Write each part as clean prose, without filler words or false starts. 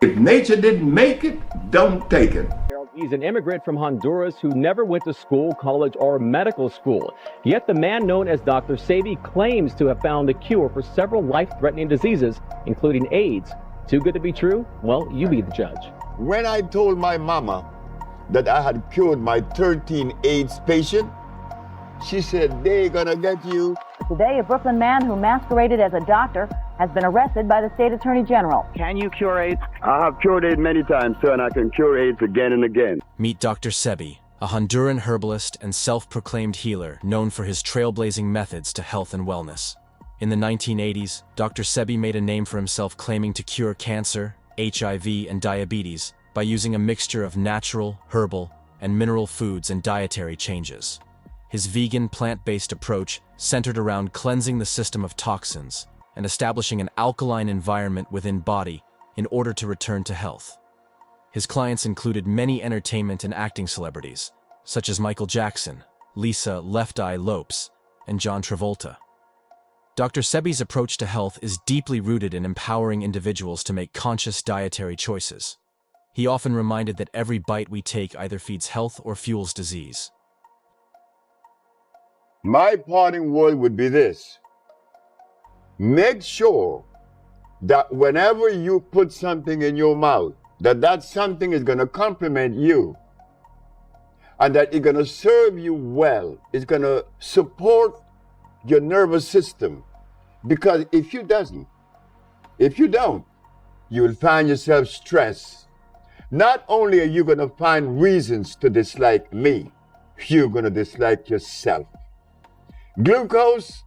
If nature didn't make it, don't take it. He's an immigrant from Honduras who never went to school, college, or medical school. Yet the man known as Dr. Sebi claims to have found a cure for several life-threatening diseases, including AIDS. Too good to be true? Well, you be the judge. When I told my mama that I had cured my 13 AIDS patient, she said, "They're gonna get you." Today, a Brooklyn man who masqueraded as a doctor has been arrested by the state attorney general. Can you cure AIDS? I have cured AIDS many times, sir, and I can cure AIDS again and again. Meet Dr. Sebi, a Honduran herbalist and self-proclaimed healer known for his trailblazing methods to health and wellness. In the 1980s, Dr. Sebi made a name for himself claiming to cure cancer, HIV, and diabetes by using a mixture of natural, herbal, and mineral foods and dietary changes. His vegan, plant-based approach centered around cleansing the system of toxins and establishing an alkaline environment within body in order to return to health. His clients included many entertainment and acting celebrities, such as Michael Jackson, Lisa Left Eye Lopes, and John Travolta. Dr. Sebi's approach to health is deeply rooted in empowering individuals to make conscious dietary choices. He often reminded that every bite we take either feeds health or fuels disease. My parting word would be this: make sure that whenever you put something in your mouth, that something is going to complement you and that it's going to serve you well. It's going to support your nervous system. Because if you don't, you will find yourself stressed. Not only are you going to find reasons to dislike me, you're going to dislike yourself. Glucose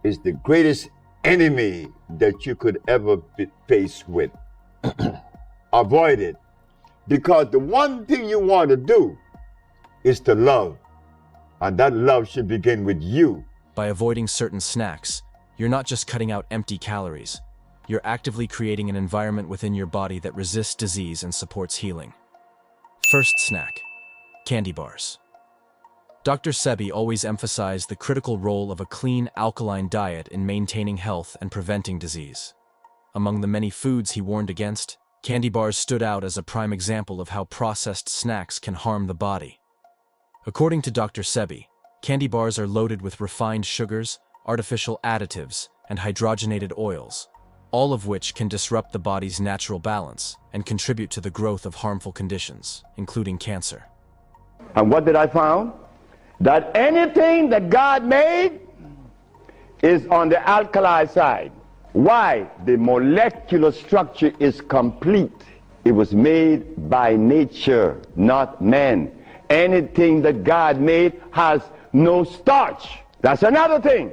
is the greatest enemy that you could ever be faced with. Avoid it. Because the one thing you want to do is to love. And that love should begin with you. By avoiding certain snacks, you're not just cutting out empty calories. You're actively creating an environment within your body that resists disease and supports healing. First snack: candy bars. Dr. Sebi always emphasized the critical role of a clean, alkaline diet in maintaining health and preventing disease. Among the many foods he warned against, candy bars stood out as a prime example of how processed snacks can harm the body. According to Dr. Sebi, candy bars are loaded with refined sugars, artificial additives, and hydrogenated oils, all of which can disrupt the body's natural balance and contribute to the growth of harmful conditions, including cancer. And what did I find? That anything that God made is on the alkali side. Why? The molecular structure is complete. It was made by nature, not man. Anything that God made has no starch. That's another thing.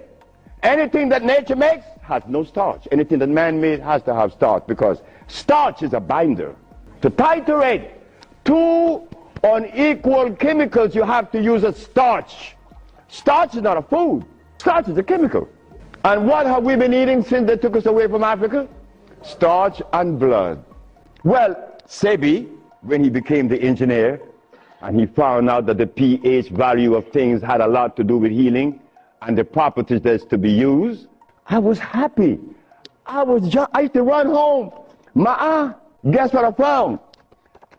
Anything that nature makes has no starch. Anything that man made has to have starch, because starch is a binder. To titrate two unequal chemicals, you have to use a starch. Starch is not a food. Starch is a chemical. And what have we been eating since they took us away from Africa? Starch and blood. Well, Sebi, when he became the engineer, and he found out that the pH value of things had a lot to do with healing and the properties that's to be used, I was happy. I used to run home. Guess what I found?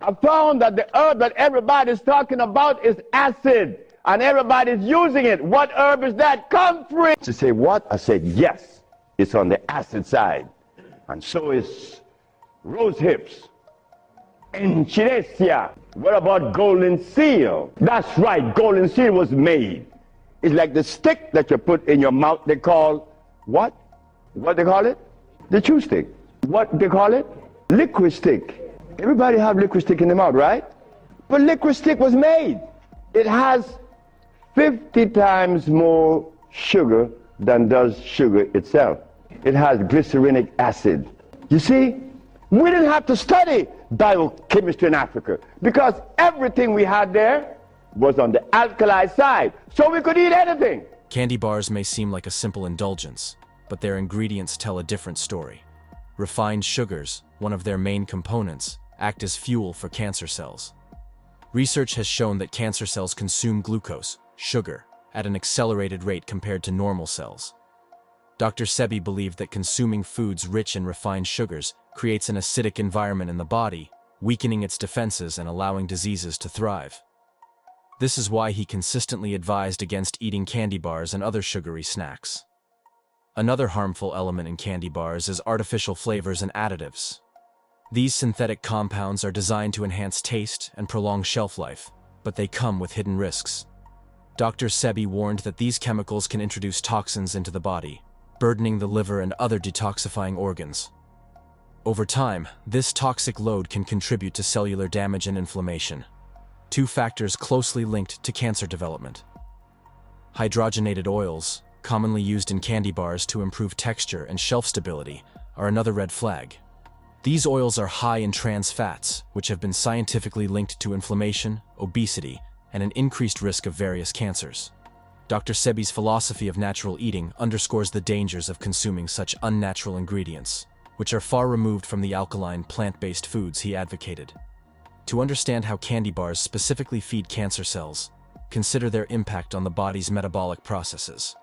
I found that the herb that everybody's talking about is acid, and everybody's using it. What herb is that? Comfrey. She said, what? I said, yes, it's on the acid side. And so is rose hips, enchinesia. What about golden seal? That's right, golden seal was made. It's like the stick that you put in your mouth. They call what? What they call it? The chew stick. What they call it? Liquid stick. Everybody have liquid stick in the mouth, right? But liquid stick was made. It has 50 times more sugar than does sugar itself. It has glycerinic acid. You see, we didn't have to study biochemistry in Africa because everything we had there was on the alkali side, so we could eat anything. Candy bars may seem like a simple indulgence, but their ingredients tell a different story. Refined sugars, one of their main components, act as fuel for cancer cells. Research has shown that cancer cells consume glucose, sugar, at an accelerated rate compared to normal cells. Dr. Sebi believed that consuming foods rich in refined sugars creates an acidic environment in the body, weakening its defenses and allowing diseases to thrive. This is why he consistently advised against eating candy bars and other sugary snacks. Another harmful element in candy bars is artificial flavors and additives. These synthetic compounds are designed to enhance taste and prolong shelf life, but they come with hidden risks. Dr. Sebi warned that these chemicals can introduce toxins into the body, burdening the liver and other detoxifying organs. Over time, this toxic load can contribute to cellular damage and inflammation, two factors closely linked to cancer development. Hydrogenated oils, commonly used in candy bars to improve texture and shelf stability, are another red flag. These oils are high in trans fats, which have been scientifically linked to inflammation, obesity, and an increased risk of various cancers. Dr. Sebi's philosophy of natural eating underscores the dangers of consuming such unnatural ingredients, which are far removed from the alkaline, plant-based foods he advocated. To understand how candy bars specifically feed cancer cells, consider their impact on the body's metabolic processes.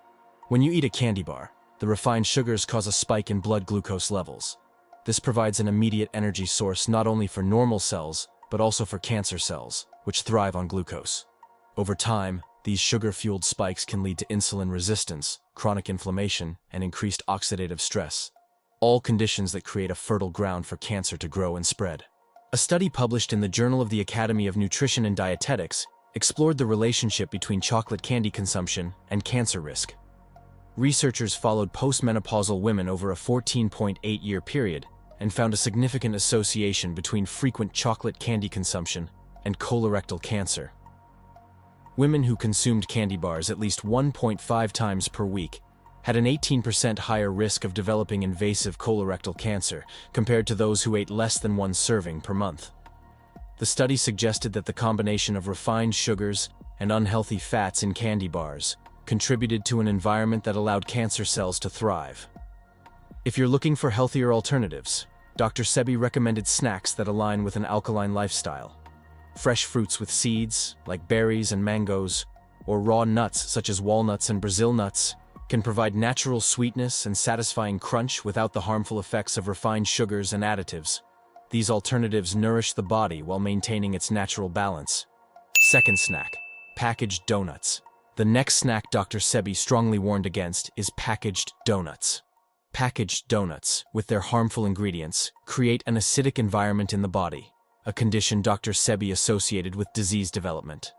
When you eat a candy bar, the refined sugars cause a spike in blood glucose levels. This provides an immediate energy source not only for normal cells, but also for cancer cells, which thrive on glucose. Over time, these sugar-fueled spikes can lead to insulin resistance, chronic inflammation, and increased oxidative stress, all conditions that create a fertile ground for cancer to grow and spread. A study published in the Journal of the Academy of Nutrition and Dietetics explored the relationship between chocolate candy consumption and cancer risk. Researchers followed postmenopausal women over a 14.8-year period and found a significant association between frequent chocolate candy consumption and colorectal cancer. Women who consumed candy bars at least 1.5 times per week had an 18% higher risk of developing invasive colorectal cancer compared to those who ate less than one serving per month. The study suggested that the combination of refined sugars and unhealthy fats in candy bars contributed to an environment that allowed cancer cells to thrive. If you're looking for healthier alternatives, Dr. Sebi recommended snacks that align with an alkaline lifestyle. Fresh fruits with seeds, like berries and mangoes, or raw nuts such as walnuts and Brazil nuts, can provide natural sweetness and satisfying crunch without the harmful effects of refined sugars and additives. These alternatives nourish the body while maintaining its natural balance. Second snack, packaged donuts. The next snack Dr. Sebi strongly warned against is packaged donuts. Packaged donuts, with their harmful ingredients, create an acidic environment in the body, a condition Dr. Sebi associated with disease development.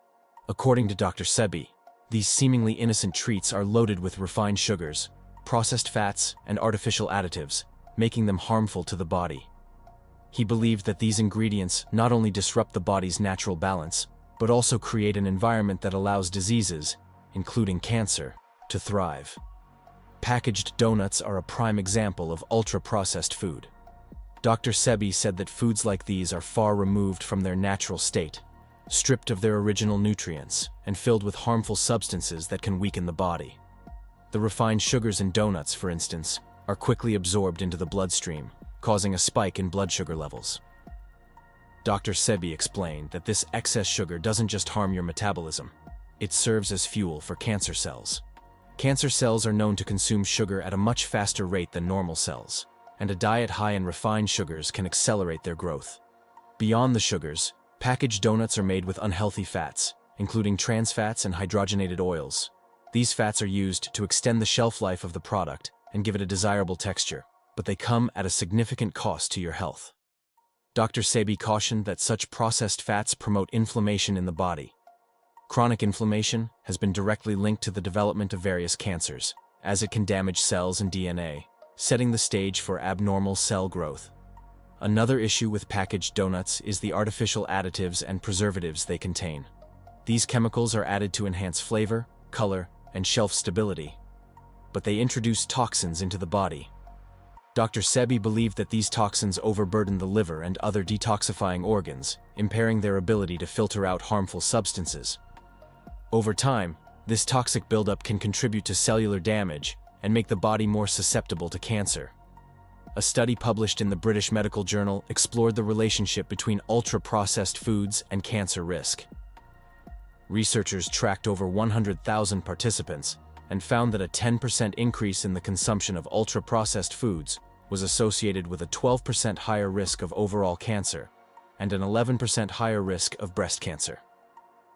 According to Dr. Sebi, these seemingly innocent treats are loaded with refined sugars, processed fats, and artificial additives, making them harmful to the body. He believed that these ingredients not only disrupt the body's natural balance, but also create an environment that allows diseases, including cancer, to thrive. Packaged donuts are a prime example of ultra-processed food. Dr. Sebi said that foods like these are far removed from their natural state, stripped of their original nutrients, and filled with harmful substances that can weaken the body. The refined sugars in donuts, for instance, are quickly absorbed into the bloodstream, causing a spike in blood sugar levels. Dr. Sebi explained that this excess sugar doesn't just harm your metabolism, it serves as fuel for cancer cells. Cancer cells are known to consume sugar at a much faster rate than normal cells, and a diet high in refined sugars can accelerate their growth. Beyond the sugars, packaged donuts are made with unhealthy fats, including trans fats and hydrogenated oils. These fats are used to extend the shelf life of the product and give it a desirable texture, but they come at a significant cost to your health. Dr. Sebi cautioned that such processed fats promote inflammation in the body. Chronic inflammation has been directly linked to the development of various cancers, as it can damage cells and DNA, setting the stage for abnormal cell growth. Another issue with packaged donuts is the artificial additives and preservatives they contain. These chemicals are added to enhance flavor, color, and shelf stability, but they introduce toxins into the body. Dr. Sebi believed that these toxins overburden the liver and other detoxifying organs, impairing their ability to filter out harmful substances. Over time, this toxic buildup can contribute to cellular damage and make the body more susceptible to cancer. A study published in the British Medical Journal explored the relationship between ultra-processed foods and cancer risk. Researchers tracked over 100,000 participants and found that a 10% increase in the consumption of ultra-processed foods was associated with a 12% higher risk of overall cancer and an 11% higher risk of breast cancer.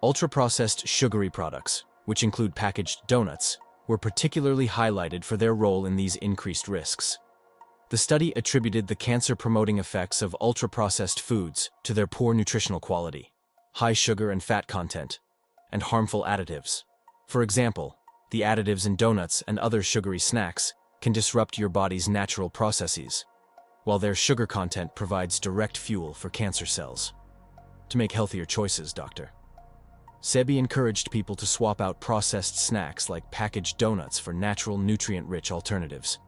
Ultra-processed sugary products, which include packaged donuts, were particularly highlighted for their role in these increased risks. The study attributed the cancer-promoting effects of ultra-processed foods to their poor nutritional quality, high sugar and fat content, and harmful additives. For example, the additives in donuts and other sugary snacks can disrupt your body's natural processes, while their sugar content provides direct fuel for cancer cells. To make healthier choices, Dr. Sebi encouraged people to swap out processed snacks like packaged donuts for natural, nutrient-rich alternatives.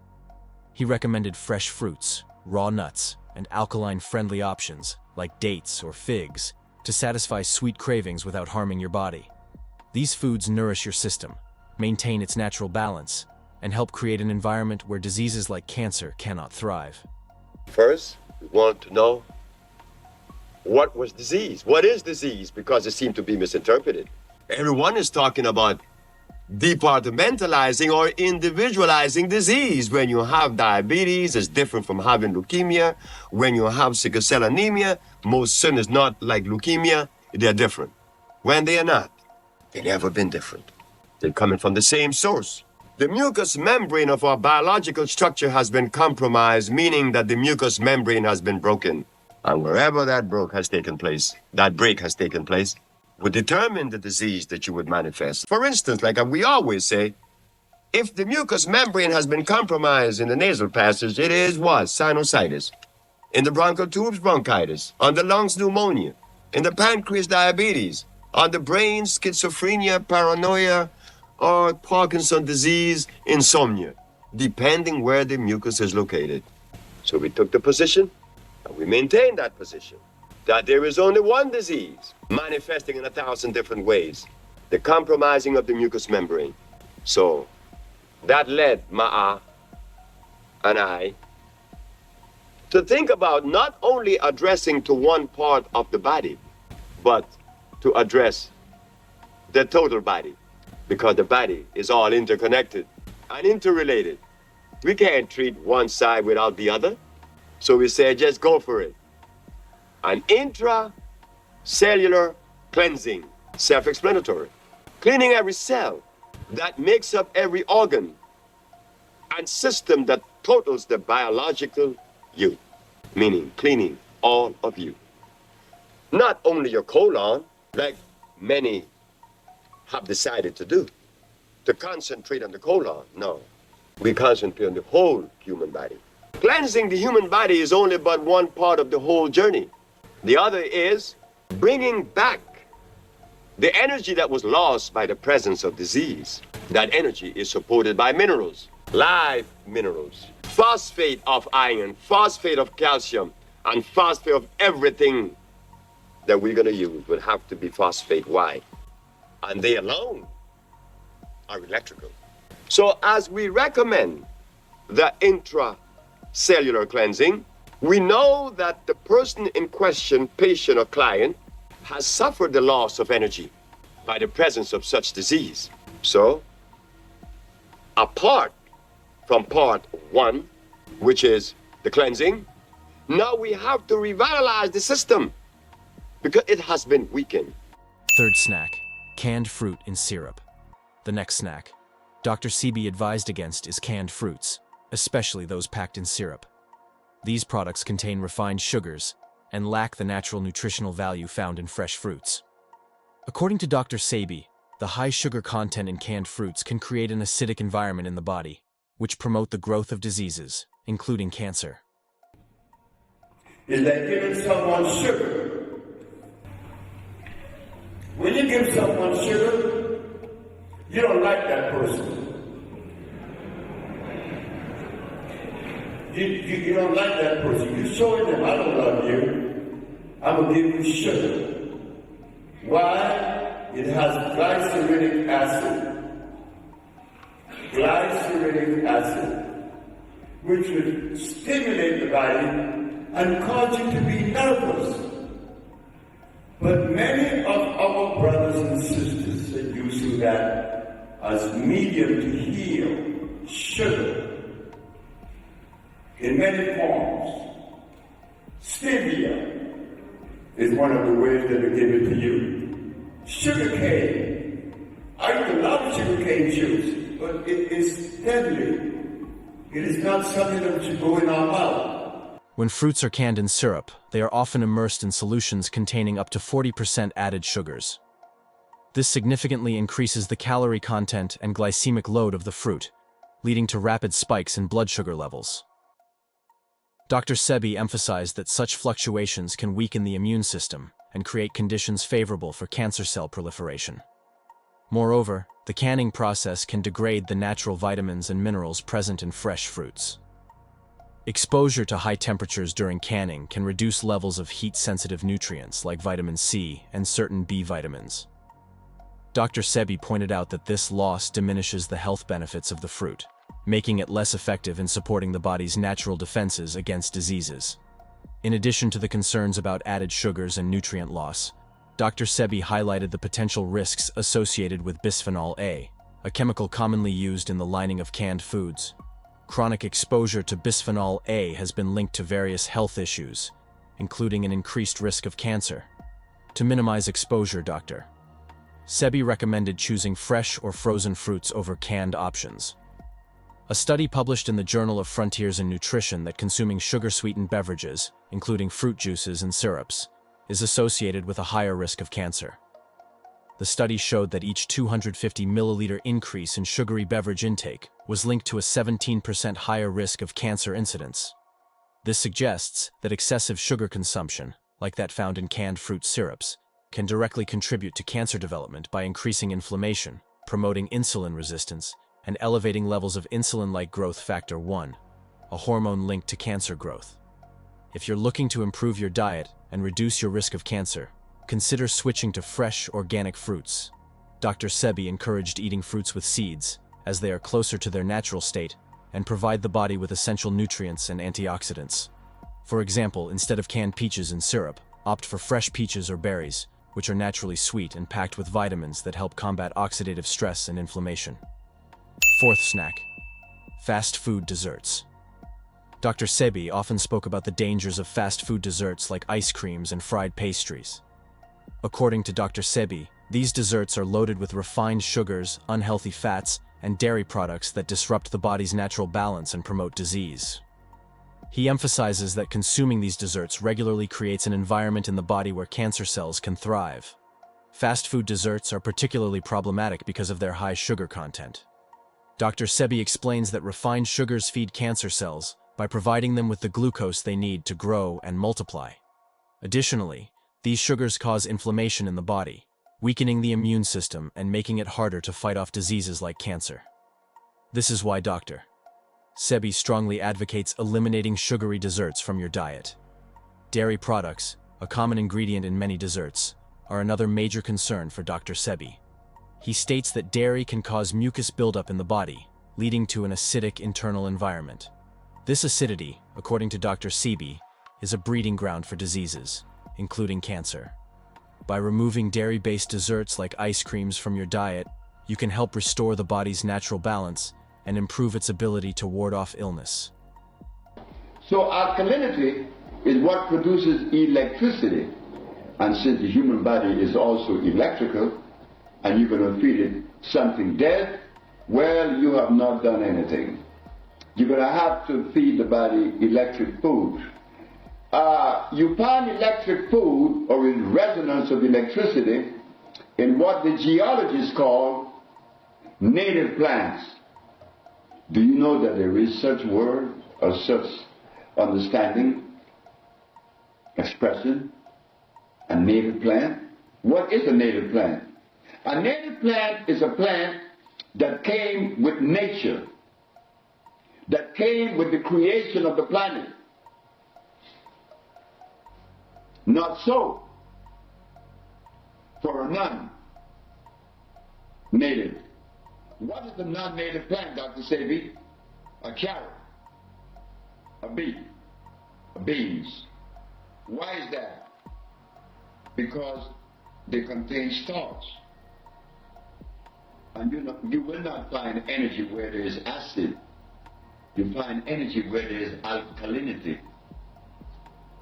He recommended fresh fruits, raw nuts, and alkaline-friendly options like dates or figs to satisfy sweet cravings without harming your body. These foods nourish your system, maintain its natural balance, and help create an environment where diseases like cancer cannot thrive. First, we want to know what was disease? What is disease? Because it seemed to be misinterpreted. Everyone is talking about departmentalizing or individualizing disease. When you have diabetes, it's different from having leukemia. When you have sickle cell anemia, most sin is not like leukemia, they're different. When they are not, they've never been different. They're coming from the same source. The mucous membrane of our biological structure has been compromised, meaning that the mucous membrane has been broken. And wherever that break has taken place, would determine the disease that you would manifest. For instance, like we always say, if the mucous membrane has been compromised in the nasal passage, it is what? Sinusitis. In the bronchial tubes, bronchitis. On the lungs, pneumonia. In the pancreas, diabetes. On the brain, schizophrenia, paranoia, or Parkinson's disease, insomnia, depending where the mucus is located. So we took the position, and we maintained that position, that there is only one disease manifesting in 1,000 different ways, the compromising of the mucous membrane. So that led Ma'a and I to think about not only addressing to one part of the body, but to address the total body, because the body is all interconnected and interrelated. We can't treat one side without the other. So we said, just go for it. An intracellular cleansing, self-explanatory. Cleaning every cell that makes up every organ and system that totals the biological you, meaning cleaning all of you. Not only your colon, like many have decided to do, to concentrate on the colon. No, we concentrate on the whole human body. Cleansing the human body is only but one part of the whole journey. The other is bringing back the energy that was lost by the presence of disease. That energy is supported by minerals, live minerals, phosphate of iron, phosphate of calcium, and phosphate of everything that we're going to use would have to be phosphate. Why? And they alone are electrical. So as we recommend the intracellular cleansing, we know that the person in question, patient or client, has suffered the loss of energy by the presence of such disease. So, apart from part one, which is the cleansing, now we have to revitalize the system because it has been weakened. Third snack, canned fruit in syrup. The next snack Dr. Sebi advised against is canned fruits, especially those packed in syrup. These products contain refined sugars and lack the natural nutritional value found in fresh fruits. According to Dr. Sebi, the high sugar content in canned fruits can create an acidic environment in the body, which promote the growth of diseases, including cancer. Is that giving someone sugar? When you give someone sugar, you don't like that person. You don't like that person. You showing them, I don't love you. I'm going to give you sugar. Why? It has glyceric acid. Glyceric acid, which would stimulate the body and cause you to be nervous. But many of our brothers and sisters are using that as medium to heal sugar. in many forms. Stevia is one of the ways that they give it to you. Sugar cane. I used to love sugar cane juice, but it is deadly. It is not something that should go in our mouth. When fruits are canned in syrup, they are often immersed in solutions containing up to 40% added sugars. This significantly increases the calorie content and glycemic load of the fruit, leading to rapid spikes in blood sugar levels. Dr. Sebi emphasized that such fluctuations can weaken the immune system and create conditions favorable for cancer cell proliferation. Moreover, the canning process can degrade the natural vitamins and minerals present in fresh fruits. Exposure to high temperatures during canning can reduce levels of heat-sensitive nutrients like vitamin C and certain B vitamins. Dr. Sebi pointed out that this loss diminishes the health benefits of the fruit, making it less effective in supporting the body's natural defenses against diseases. In addition to the concerns about added sugars and nutrient loss, Dr. Sebi highlighted the potential risks associated with bisphenol A, a chemical commonly used in the lining of canned foods. Chronic exposure to bisphenol A has been linked to various health issues, including an increased risk of cancer. To minimize exposure, Dr. Sebi recommended choosing fresh or frozen fruits over canned options. A study published in the Journal of Frontiers in Nutrition that consuming sugar-sweetened beverages, including fruit juices and syrups, is associated with a higher risk of cancer. The study showed that each 250 milliliter increase in sugary beverage intake was linked to a 17% higher risk of cancer incidence. This suggests that excessive sugar consumption, like that found in canned fruit syrups, can directly contribute to cancer development by increasing inflammation, promoting insulin resistance, and elevating levels of insulin-like growth factor 1, a hormone linked to cancer growth. If you're looking to improve your diet and reduce your risk of cancer, consider switching to fresh, organic fruits. Dr. Sebi encouraged eating fruits with seeds, as they are closer to their natural state and provide the body with essential nutrients and antioxidants. For example, instead of canned peaches in syrup, opt for fresh peaches or berries, which are naturally sweet and packed with vitamins that help combat oxidative stress and inflammation. Fourth snack: fast food desserts. Dr. Sebi often spoke about the dangers of fast food desserts like ice creams and fried pastries. According to Dr. Sebi, these desserts are loaded with refined sugars, unhealthy fats, and dairy products that disrupt the body's natural balance and promote disease. He emphasizes that consuming these desserts regularly creates an environment in the body where cancer cells can thrive. Fast food desserts are particularly problematic because of their high sugar content. Dr. Sebi explains that refined sugars feed cancer cells by providing them with the glucose they need to grow and multiply. Additionally, these sugars cause inflammation in the body, weakening the immune system and making it harder to fight off diseases like cancer. This is why Dr. Sebi strongly advocates eliminating sugary desserts from your diet. Dairy products, a common ingredient in many desserts, are another major concern for Dr. Sebi. He states that dairy can cause mucus buildup in the body, leading to an acidic internal environment. This acidity, according to Dr. Sebi, is a breeding ground for diseases, including cancer. By removing dairy-based desserts like ice creams from your diet, you can help restore the body's natural balance and improve its ability to ward off illness. So alkalinity is what produces electricity. And since the human body is also electrical, and you're going to feed it something dead, well, you have not done anything. You're going to have to feed the body electric food. You find electric food, or in resonance of electricity, in what the geologists call native plants. Do you know that there is such word or such understanding, expression, a native plant? What is a native plant? A native plant is a plant that came with nature, that came with the creation of the planet. Not so for a non-native. What is the non-native plant, Dr. Sebi? A carrot, a beet, beans. Why is that? Because they contain starch. And you will not find energy where there is acid. You find energy where there is alkalinity.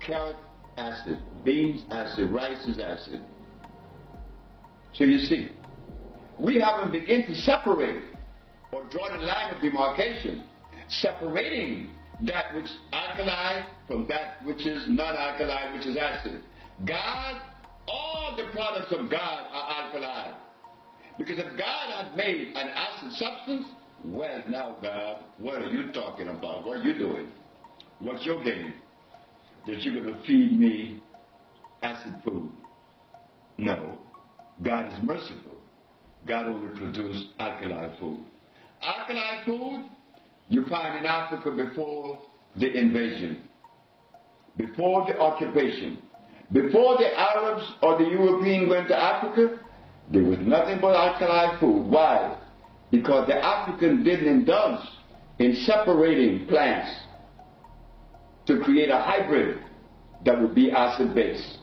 Carrot acid, beans acid, rice is acid. So you see, we haven't begun to separate or draw the line of demarcation, separating that which is alkaline from that which is non-alkaline, which is acid. God, all the products of God are alkaline. Because if God had made an acid substance, well now God, what are you talking about? What are you doing? What's your game? That you're going to feed me acid food? No. God is merciful. God only produced alkaline food. Alkaline food you find in Africa before the invasion, before the occupation. Before the Arabs or the Europeans went to Africa, there was nothing but alkaline food. Why? Because the Africans didn't indulge in separating plants to create a hybrid that would be acid-based.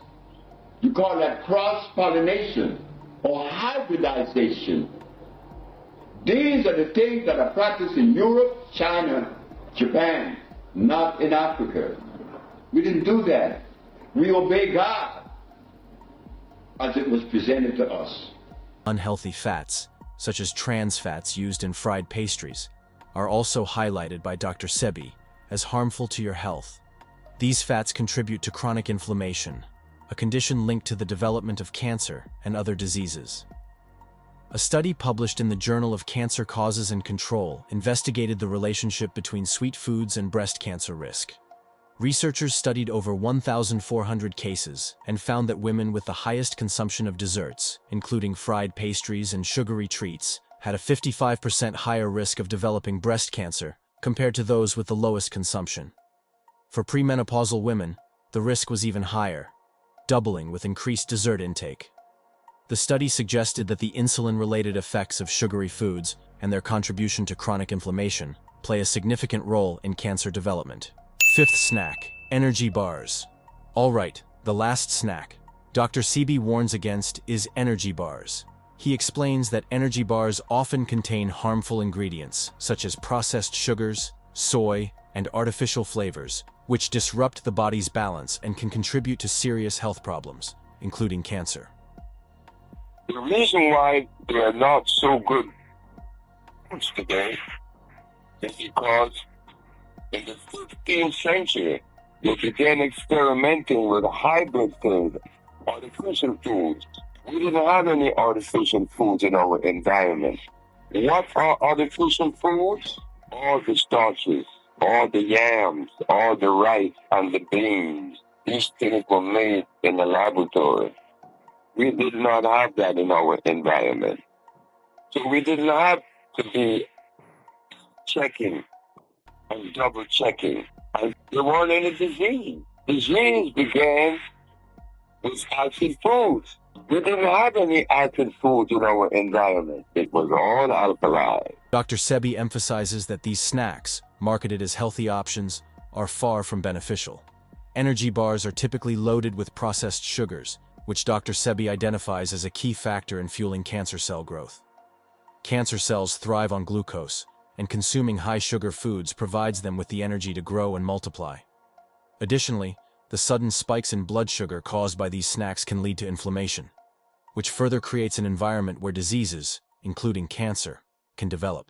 You call that cross-pollination or hybridization. These are the things that are practiced in Europe, China, Japan, not in Africa. We didn't do that. We obey God as it was presented to us. Unhealthy fats, such as trans fats used in fried pastries, are also highlighted by Dr. Sebi as harmful to your health. These fats contribute to chronic inflammation, a condition linked to the development of cancer and other diseases. A study published in the Journal of Cancer Causes and Control investigated the relationship between sweet foods and breast cancer risk. Researchers studied over 1,400 cases and found that women with the highest consumption of desserts, including fried pastries and sugary treats, had a 55% higher risk of developing breast cancer compared to those with the lowest consumption. For premenopausal women, the risk was even higher, doubling with increased dessert intake. The study suggested that the insulin-related effects of sugary foods and their contribution to chronic inflammation play a significant role in cancer development. Fifth snack, energy bars. All right, the last snack Dr. Sebi warns against is energy bars. He explains that energy bars often contain harmful ingredients, such as processed sugars, soy, and artificial flavors, which disrupt the body's balance and can contribute to serious health problems, including cancer. The reason why they are not so good today is because in the 15th century, they began experimenting with hybrid things, artificial foods. We didn't have any artificial foods in our environment. What are artificial foods? All the starches, all the yams, all the rice and the beans. These things were made in the laboratory. We did not have that in our environment. So we didn't have to be checking and double checking. And there weren't any disease. Disease began with acid foods. We didn't have any acid foods in our environment. It was all alkaline. Dr. Sebi emphasizes that these snacks, marketed as healthy options, are far from beneficial. Energy bars are typically loaded with processed sugars, which Dr. Sebi identifies as a key factor in fueling cancer cell growth. Cancer cells thrive on glucose, and consuming high-sugar foods provides them with the energy to grow and multiply. Additionally, the sudden spikes in blood sugar caused by these snacks can lead to inflammation, which further creates an environment where diseases, including cancer, can develop.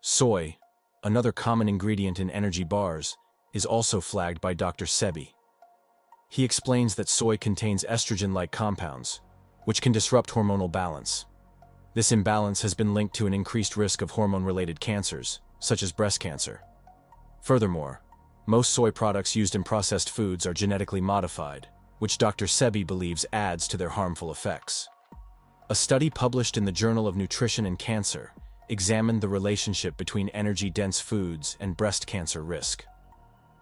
Soy, another common ingredient in energy bars, is also flagged by Dr. Sebi. He explains that soy contains estrogen-like compounds, which can disrupt hormonal balance. This imbalance has been linked to an increased risk of hormone-related cancers, such as breast cancer. Furthermore, most soy products used in processed foods are genetically modified, which Dr. Sebi believes adds to their harmful effects. A study published in the Journal of Nutrition and Cancer examined the relationship between energy-dense foods and breast cancer risk.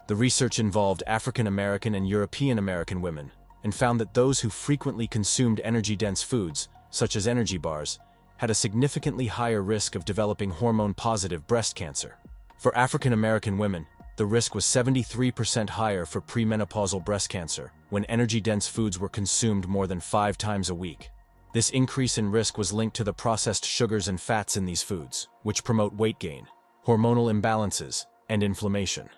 The research involved African American and European American women and found that those who frequently consumed energy-dense foods, such as energy bars, had a significantly higher risk of developing hormone-positive breast cancer. For African American women, the risk was 73% higher for premenopausal breast cancer when energy-dense foods were consumed more than 5 times a week. This increase in risk was linked to the processed sugars and fats in these foods, which promote weight gain, hormonal imbalances, and inflammation.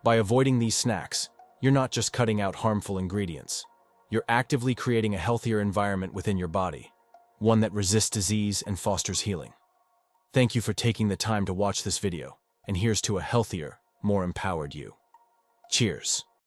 By avoiding these snacks, you're not just cutting out harmful ingredients. You're actively creating a healthier environment within your body, one that resists disease and fosters healing. Thank you for taking the time to watch this video, and here's to a healthier, more empowered you. Cheers.